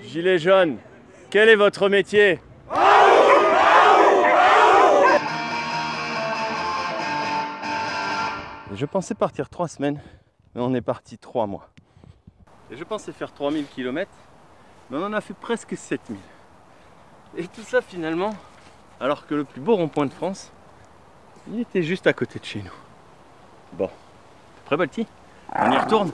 Gilets jaunes, quel est votre métier? Je pensais partir 3 semaines, mais on est parti 3 mois. Et je pensais faire 3000 km, mais on en a fait presque 7000. Et tout ça finalement, alors que le plus beau rond-point de France, il était juste à côté de chez nous. Bon, prêt Balti? On y retourne?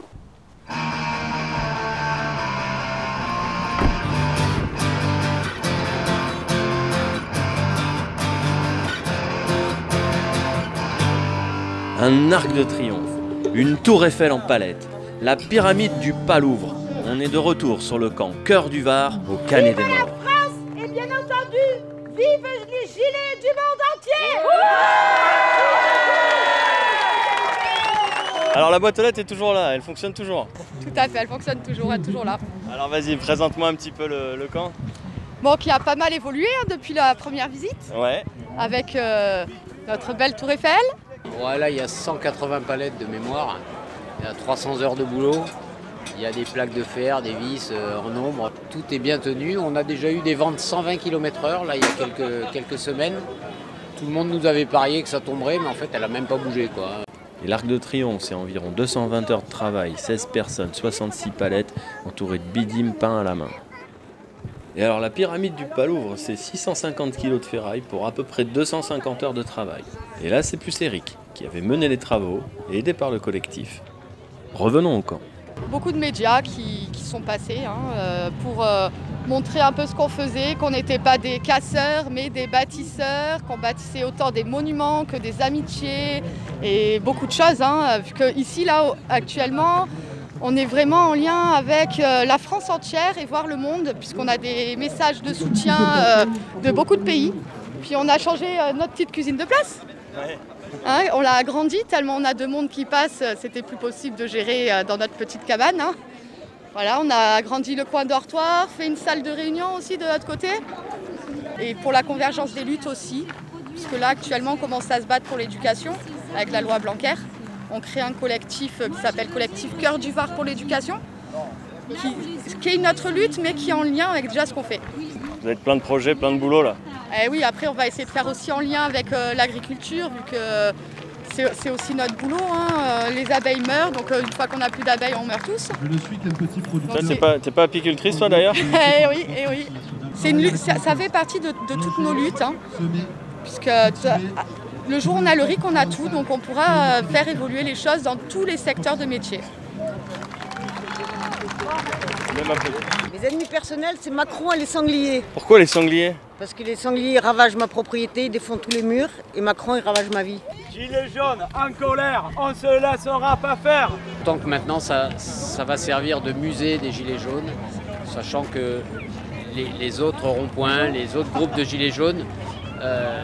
Un arc de triomphe, une tour Eiffel en palette, la pyramide du Palouvre. On est de retour sur le camp Cœur du Var au Canet des Morts. Vive la France et bien entendu, vive les gilets du monde entier! Alors la boîte aux lettres est toujours là, elle fonctionne toujours. Tout à fait, elle fonctionne toujours, elle est toujours là. Alors vas-y, présente-moi un petit peu le camp. Bon, qui a pas mal évolué depuis la première visite, Ouais. avec notre belle tour Eiffel. Voilà, il y a 180 palettes de mémoire, il y a 300 heures de boulot, il y a des plaques de fer, des vis en nombre. Tout est bien tenu. On a déjà eu des ventes 120 km/h là, il y a quelques semaines. Tout le monde nous avait parié que ça tomberait, mais en fait, elle n'a même pas bougé, quoi. Et l'Arc de Triomphe, c'est environ 220 heures de travail, 16 personnes, 66 palettes, entourées de bidimes peints à la main. Et alors la pyramide du Palouvre, c'est 650 kg de ferraille pour à peu près 250 heures de travail. Et là, c'est plus Eric, qui avait mené les travaux et aidé par le collectif. Revenons au camp. Beaucoup de médias qui sont passés pour montrer un peu ce qu'on faisait, qu'on n'était pas des casseurs mais des bâtisseurs, qu'on bâtissait autant des monuments que des amitiés et beaucoup de choses. Vu qu'ici, là, actuellement, on est vraiment en lien avec la France entière et voir le monde, puisqu'on a des messages de soutien de beaucoup de pays. Puis on a changé notre petite cuisine de place. Ouais. On l'a agrandi tellement on a de monde qui passe, c'était plus possible de gérer dans notre petite cabane. Voilà, on a agrandi le coin dortoir, fait une salle de réunion aussi de l'autre côté. Et pour la convergence des luttes aussi, puisque là actuellement on commence à se battre pour l'éducation avec la loi Blanquer. On crée un collectif qui s'appelle Collectif Cœur du Var pour l'éducation, qui est notre lutte mais qui est en lien avec déjà ce qu'on fait. Vous avez plein de projets, plein de boulot là. Et oui, après on va essayer de faire aussi en lien avec l'agriculture, vu que c'est aussi notre boulot. Les abeilles meurent, donc une fois qu'on n'a plus d'abeilles, on meurt tous. Je suis qu'un petit producteur. T'es pas apicultrice toi d'ailleurs? Eh oui, eh oui. C'est une lutte, ça fait partie de toutes nos luttes, puisque le jour où on a le RIC, on a tout, donc on pourra faire évoluer les choses dans tous les secteurs de métier. Mes ennemis personnels, c'est Macron et les sangliers. Pourquoi les sangliers? Parce que les sangliers ravagent ma propriété, ils défendent tous les murs, et Macron, il ravage ma vie. Gilets jaunes, en colère, on ne se laissera pas faire. Tant que maintenant, ça va servir de musée des Gilets jaunes, sachant que les autres ronds-points, les autres groupes de Gilets jaunes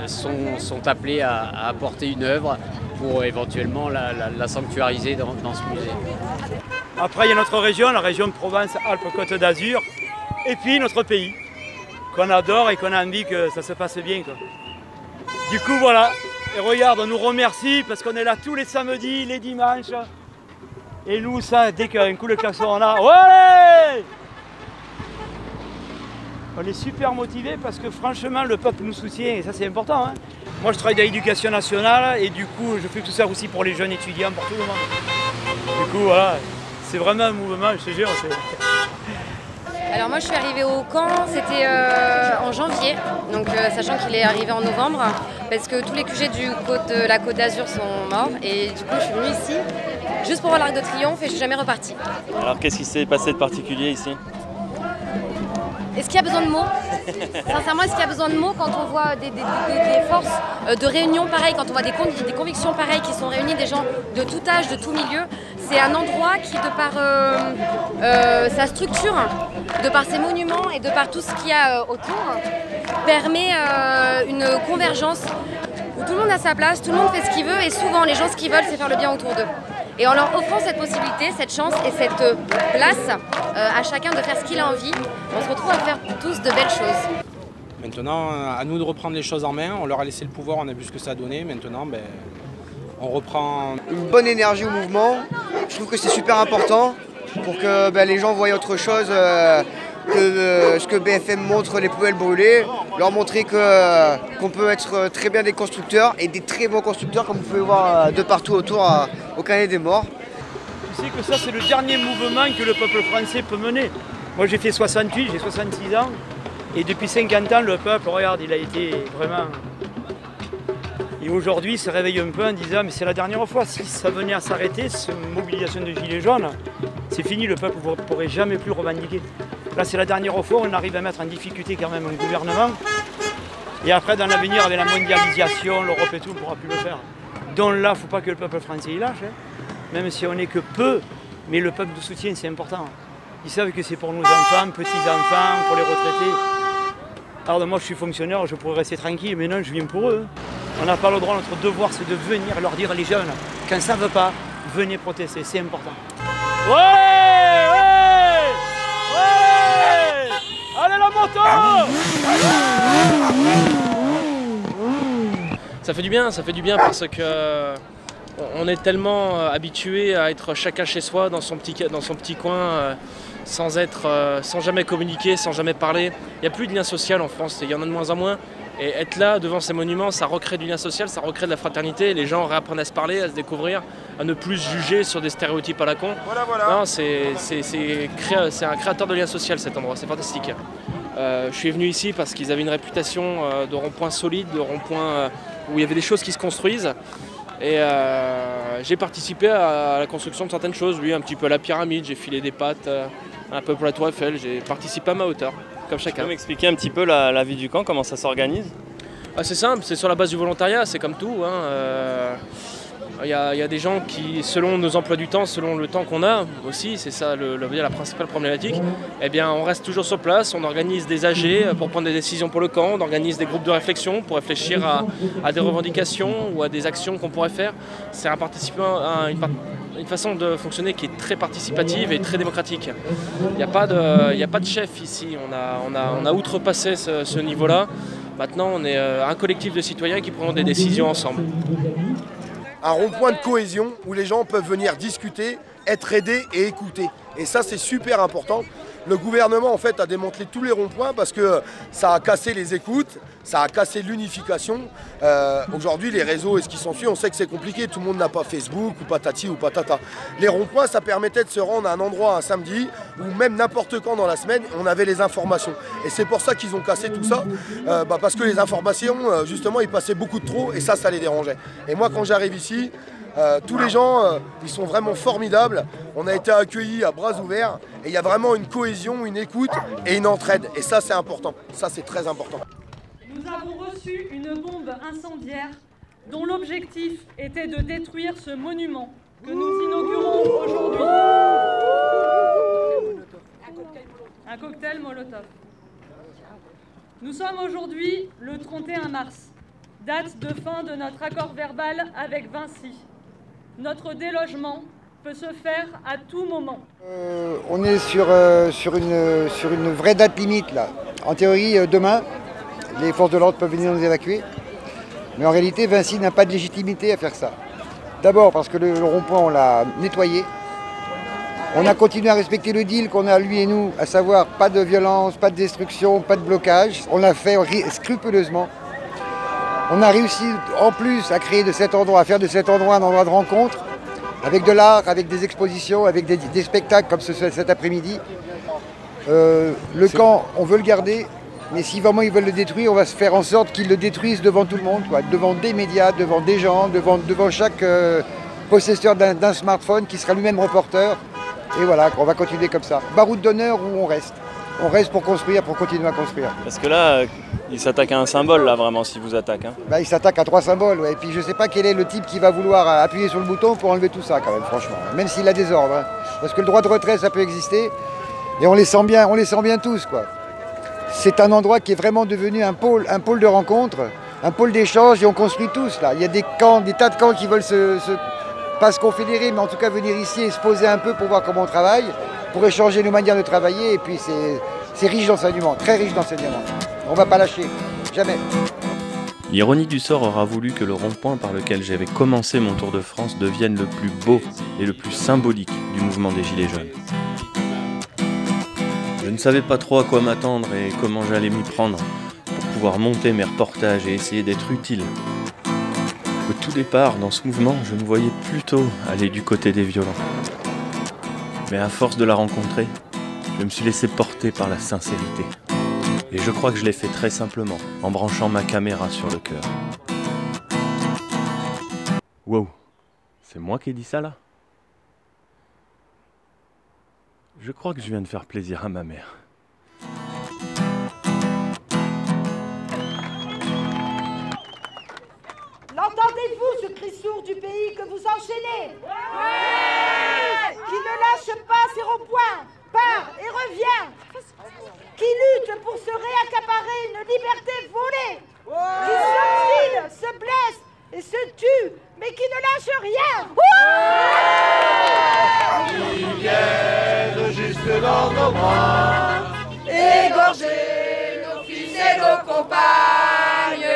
sont appelés à apporter une œuvre pour éventuellement la sanctuariser dans ce musée. Après, il y a notre région, la région de Provence-Alpes-Côte d'Azur, et puis notre pays, qu'on adore et qu'on a envie que ça se passe bien, quoi. Du coup, voilà. Et regarde, on nous remercie parce qu'on est là tous les samedis, les dimanches. Et nous, ça, dès qu'un coup de klaxon, on a... Ouais! On est super motivés parce que franchement, le peuple nous soutient et ça, c'est important. Moi, je travaille dans l'éducation nationale et du coup, je fais tout ça aussi pour les jeunes étudiants, pour tout le monde. Du coup, voilà. C'est vraiment un mouvement, je te jure. Alors moi je suis arrivée au camp, c'était en janvier, donc sachant qu'il est arrivé en novembre, parce que tous les QG de la Côte d'Azur sont morts, et du coup je suis venue ici, juste pour voir l'Arc de Triomphe, et je suis jamais repartie. Alors qu'est-ce qui s'est passé de particulier ici? Est-ce qu'il y a besoin de mots? Sincèrement, est-ce qu'il y a besoin de mots quand on voit des forces de réunion pareilles, quand on voit des convictions pareilles qui sont réunies, des gens de tout âge, de tout milieu? C'est un endroit qui, de par sa structure, de par ses monuments et de par tout ce qu'il y a autour, permet une convergence où tout le monde a sa place, tout le monde fait ce qu'il veut et souvent les gens ce qu'ils veulent c'est faire le bien autour d'eux. Et en leur offrant cette possibilité, cette chance et cette place à chacun de faire ce qu'il a envie, on se retrouve à faire tous de belles choses. Maintenant, à nous de reprendre les choses en main. On leur a laissé le pouvoir, on a vu ce que ça a donné. Maintenant, on reprend... Une bonne énergie au mouvement. Je trouve que c'est super important pour que les gens voient autre chose ce que BFM montre les poubelles brûlées, leur montrer qu'on peut être très bien des constructeurs et des très bons constructeurs comme vous pouvez voir de partout autour au Canet des Morts. Tu sais que ça c'est le dernier mouvement que le peuple français peut mener. Moi j'ai fait 68, j'ai 66 ans et depuis 50 ans le peuple, regarde, il a été vraiment... Et aujourd'hui il se réveille un peu en disant mais c'est la dernière fois, si ça venait à s'arrêter, cette mobilisation de gilets jaunes, c'est fini, le peuple ne pourrait jamais plus revendiquer. Là c'est la dernière fois, on arrive à mettre en difficulté quand même un gouvernement. Et après dans l'avenir avec la mondialisation, l'Europe et tout, on ne pourra plus le faire. Donc là, il ne faut pas que le peuple français y lâche, hein. Même si on n'est que peu, mais le peuple de soutien c'est important. Ils savent que c'est pour nos enfants, petits-enfants, pour les retraités. Alors moi je suis fonctionnaire, je pourrais rester tranquille, mais non, je viens pour eux. On n'a pas le droit, notre devoir c'est de venir leur dire les jeunes, quand ça ne veut pas, venez protester, c'est important. Ouais, ouais, ouais, allez la moto! Ça fait du bien parce que on est tellement habitué à être chacun chez soi, dans son petit coin, sans jamais communiquer, sans jamais parler. Il n'y a plus de lien social en France, il y en a de moins en moins. Et être là devant ces monuments, ça recrée du lien social, ça recrée de la fraternité. Les gens réapprennent à se parler, à se découvrir, à ne plus se juger sur des stéréotypes à la con. Non, c'est un créateur de lien social cet endroit, c'est fantastique. Je suis venu ici parce qu'ils avaient une réputation de rond-point solide, de rond-point où il y avait des choses qui se construisent. Et j'ai participé à la construction de certaines choses, lui un petit peu à la pyramide, j'ai filé des pattes un peu pour la Tour Eiffel, j'ai participé à ma hauteur, comme chacun. Tu peux m'expliquer un petit peu la vie du camp, comment ça s'organise? C'est simple, c'est sur la base du volontariat, c'est comme tout, hein. Il y a des gens qui, selon nos emplois du temps, selon le temps qu'on a aussi, c'est ça la principale problématique, eh bien on reste toujours sur place, on organise des AG pour prendre des décisions pour le camp, on organise des groupes de réflexion pour réfléchir à des revendications ou à des actions qu'on pourrait faire. C'est une façon de fonctionner qui est très participative et très démocratique. Il n'y a pas de chef ici, on a outrepassé ce niveau-là. Maintenant on est un collectif de citoyens qui prennent des décisions ensemble. Un rond-point de cohésion où les gens peuvent venir discuter, être aidés et écoutés. Et ça, c'est super important. Le gouvernement, en fait, a démantelé tous les ronds-points parce que ça a cassé les écoutes, ça a cassé l'unification. Aujourd'hui, les réseaux et ce qui s'ensuit, on sait que c'est compliqué. Tout le monde n'a pas Facebook ou patati ou patata. Les ronds-points, ça permettait de se rendre à un endroit un samedi ou même n'importe quand dans la semaine, on avait les informations. Et c'est pour ça qu'ils ont cassé tout ça, parce que les informations, justement, ils passaient beaucoup de trop et ça les dérangeait. Et moi, quand j'arrive ici, tous les gens, ils sont vraiment formidables. On a été accueillis à bras ouverts et il y a vraiment une cohésion, une écoute et une entraide. Et ça, c'est important. Ça, c'est très important. Nous avons reçu une bombe incendiaire dont l'objectif était de détruire ce monument que nous inaugurons aujourd'hui. Un cocktail Molotov. Nous sommes aujourd'hui le 31 mars, date de fin de notre accord verbal avec Vinci. Notre délogement peut se faire à tout moment. On est sur une vraie date limite là. En théorie, demain, les forces de l'ordre peuvent venir nous évacuer. Mais en réalité, Vinci n'a pas de légitimité à faire ça. D'abord parce que le rond-point, on l'a nettoyé. On a continué à respecter le deal qu'on a, lui et nous, à savoir pas de violence, pas de destruction, pas de blocage. On l'a fait scrupuleusement. On a réussi en plus à créer de cet endroit, à faire de cet endroit un endroit de rencontre, avec de l'art, avec des expositions, avec des spectacles comme cet après-midi. Le camp, on veut le garder, mais si vraiment ils veulent le détruire, on va se faire en sorte qu'ils le détruisent devant tout le monde, quoi, devant des médias, devant des gens, devant chaque possesseur d'un smartphone qui sera lui-même reporter. Et voilà, on va continuer comme ça. Baroud d'honneur où on reste. On reste pour construire, pour continuer à construire. Parce que là, il s'attaque à un symbole, là, vraiment, s'il vous attaque. Hein. Il s'attaque à 3 symboles, ouais. Et puis je sais pas quel est le type qui va vouloir appuyer sur le bouton pour enlever tout ça, quand même, franchement. Même s'il a des ordres. Hein. Parce que le droit de retrait, ça peut exister. Et on les sent bien tous, quoi. C'est un endroit qui est vraiment devenu un pôle de rencontre, un pôle d'échange, et on construit tous, là. Il y a des tas de camps qui veulent pas se confédérer, mais en tout cas venir ici et se poser un peu pour voir comment on travaille, pour échanger nos manières de travailler, et puis c'est riche d'enseignement, très riche d'enseignement. On ne va pas lâcher, jamais. L'ironie du sort aura voulu que le rond-point par lequel j'avais commencé mon Tour de France devienne le plus beau et le plus symbolique du mouvement des Gilets jaunes. Je ne savais pas trop à quoi m'attendre et comment j'allais m'y prendre pour pouvoir monter mes reportages et essayer d'être utile. Au tout départ, dans ce mouvement, je me voyais plutôt aller du côté des violents. Mais à force de la rencontrer, je me suis laissé porter par la sincérité. Et je crois que je l'ai fait très simplement, en branchant ma caméra sur le cœur. Wow, c'est moi qui ai dit ça là? Je crois que je viens de faire plaisir à ma mère. L'entendez-vous, ce cri sourd du pays que vous enchaînez? Ouais! Qui ne lâche pas ses ronds-points, part et revient. Qui lutte pour se réaccaparer une liberté volée. Ouais! Qui s'obstine, se blesse et se tue, mais qui ne lâche rien. Qui viennent jusque dans nos bras, égorger nos fils et nos compagnes,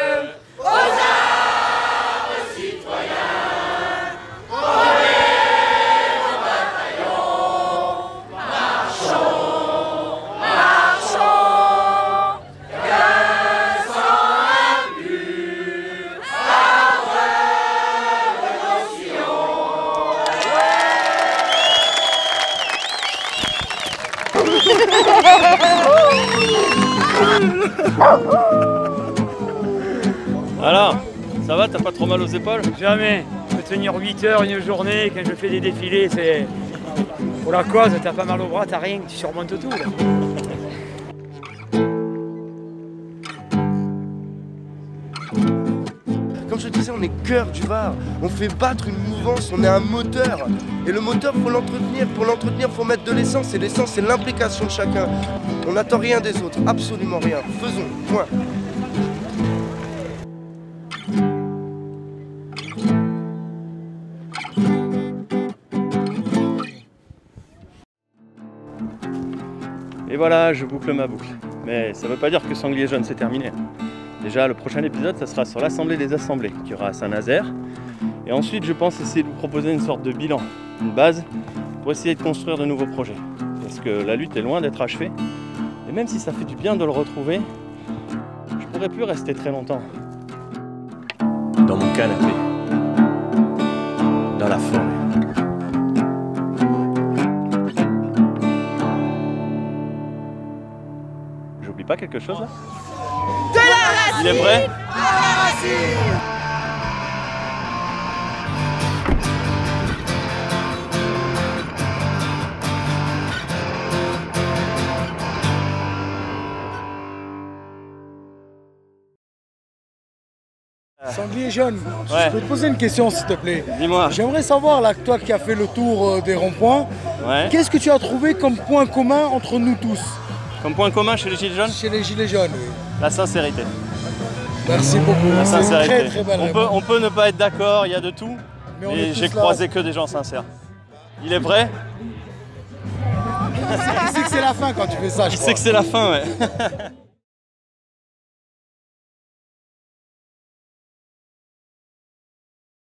aux armes citoyens, prenez nos bataillons, marchons, marchons, qu'un sang impur abreuve nos sillons. Alors, ça va, t'as pas trop mal aux épaules? Jamais. Je peux tenir 8 heures une journée, quand je fais des défilés, c'est... Pour la cause, t'as pas mal au bras, t'as rien, tu surmontes tout. Là. Comme je disais, on est cœur du Var. On fait battre une mouvance, on est un moteur. Et le moteur, faut l'entretenir. Pour l'entretenir, faut mettre de l'essence. Et l'essence, c'est l'implication de chacun. On n'attend rien des autres, absolument rien. Faisons, point. Et voilà, je boucle ma boucle. Mais ça veut pas dire que Sanglier Jaune c'est terminé. Déjà, le prochain épisode, ça sera sur l'Assemblée des Assemblées, qui aura à Saint-Nazaire. Et ensuite, je pense essayer de vous proposer une sorte de bilan, une base, pour essayer de construire de nouveaux projets. Parce que la lutte est loin d'être achevée. Et même si ça fait du bien de le retrouver, je pourrais plus rester très longtemps dans mon canapé, dans la forêt. J'oublie pas quelque chose là? De la racine! Il est prêt? De la racine! Sanglier Jaune, Ouais. je peux te poser une question s'il te plaît. Dis-moi. J'aimerais savoir, là, toi qui as fait le tour des ronds-points, Ouais. qu'est-ce que tu as trouvé comme point commun entre nous tous? Comme point commun chez les Gilets jaunes? Chez les Gilets jaunes, oui. La sincérité. Merci beaucoup. La C'est une sincérité. très très belle réponse. On peut ne pas être d'accord, il y a de tout, Mais on est mais tous j'ai là. croisé que des gens sincères. Il est prêt? Il sait que c'est la fin quand tu fais ça, je Il crois. sait que c'est la fin, ouais.